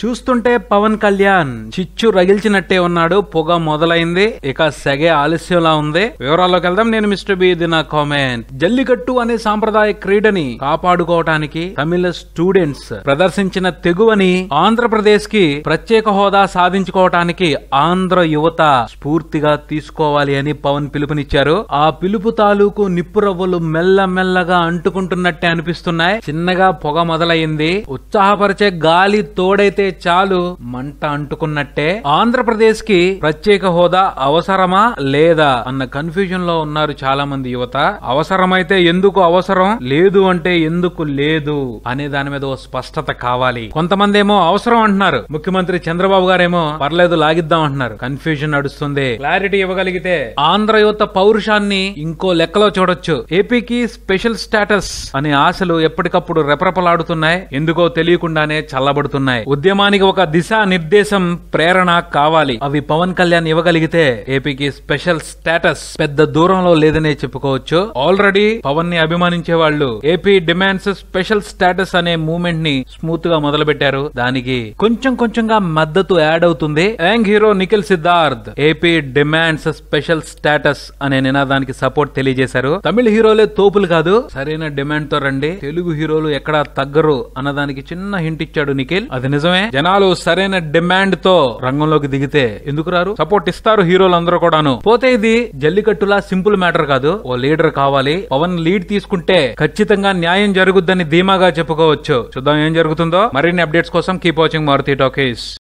చూస్తుంటే పవన్ కళ్యాణ్ చిచ్చు రగిల్చినట్టే ఉన్నాడు. పొగ మొదలైంది, ఇక సెగే ఆలస్యంలా ఉంది. వివరాల్లోకి వెళ్దాం. నేను మిస్టర్ బి, ఇది నా కామెంట్. జల్లికట్టు అనే సాంప్రదాయ క్రీడని కాపాడుకోవటానికి తమిళ స్టూడెంట్స్ ప్రదర్శించిన తెగువని ఆంధ్రప్రదేశ్ కి ప్రత్యేక హోదా సాధించుకోవటానికి ఆంధ్ర యువత స్ఫూర్తిగా తీసుకోవాలి అని పవన్ పిలుపునిచ్చారు. ఆ పిలుపు తాలూకు నిప్పురవ్వలు మెల్లమెల్లగా అంటుకుంటున్నట్టే అనిపిస్తున్నాయి. చిన్నగా పొగ మొదలైంది. ఉత్సాహపరిచే గాలి తోడైతే చాలు మంట అంటుకున్నట్టే. ఆంధ్రప్రదేశ్ కి ప్రత్యేక హోదా అవసరమా లేదా అన్న కన్ఫ్యూజన్ లో ఉన్నారు చాలా మంది యువత. అవసరమైతే ఎందుకు అవసరం, లేదు అంటే ఎందుకు లేదు అనే దాని మీద ఓ స్పష్టత కావాలి. కొంతమంది ఏమో అవసరం అంటున్నారు. ముఖ్యమంత్రి చంద్రబాబు గారేమో పర్లేదు లాగిద్దాం అంటున్నారు. కన్ఫ్యూజన్ నడుస్తుంది. క్లారిటీ ఇవ్వగలిగితే ఆంధ్ర యువత పౌరుషాన్ని ఇంకో లెక్కలో చూడొచ్చు. ఏపీకి స్పెషల్ స్టేటస్ అనే ఆశలు ఎప్పటికప్పుడు రెపరెపలాడుతున్నాయి. ఎందుకో తెలియకుండానే చల్లబడుతున్నాయి. ఉద్యమానికి ఒక దిశా నిర్దేశం, ప్రేరణ కావాలి. అవి పవన్ కళ్యాణ్ ఇవ్వగలిగితే ఏపీకి స్పెషల్ స్టేటస్ పెద్ద దూరంలో లేదనే చెప్పుకోవచ్చు. ఆల్రెడీ పవన్ ని అభిమానించే వాళ్ళు ఏపీ డిమాండ్స్ స్పెషల్ స్టేటస్ అనే మూవ్మెంట్ ని స్మూత్ గా మొదలు పెట్టారు. దానికి కొంచెం కొంచెంగా మద్దతు యాడ్ అవుతుంది. Young hero Nikhil Siddharth AP demands special status అనే నినాదానికి సపోర్ట్ తెలియజేశారు. తమిళ హీరోలే తోపులు కాదు, సరైన డిమాండ్ తో రండి, తెలుగు హీరోలు ఎక్కడా తగ్గరు అన్నదానికి చిన్న హింట్ ఇచ్చాడు నిఖిల్. అది నిజమే. జనాలు సరైన డిమాండ్ తో రంగంలోకి దిగితే ఎందుకు రారు? సపోర్ట్ ఇస్తారు హీరోలందరూ కూడాను. పోతే ఇది జల్లికట్టులా సింపుల్ మ్యాటర్ కాదు. ఓ లీడర్ కావాలి. పవన్ లీడ్ తీసుకుంటే ఖచ్చితంగా న్యాయం జరుగుద్దని ధీమాగా చెప్పుకోవచ్చు. చూద్దాం ఏం జరుగుతుందో. మరిన్ని అప్డేట్స్ కోసం కీప్ వాచింగ్ మారుతి టాకీస్.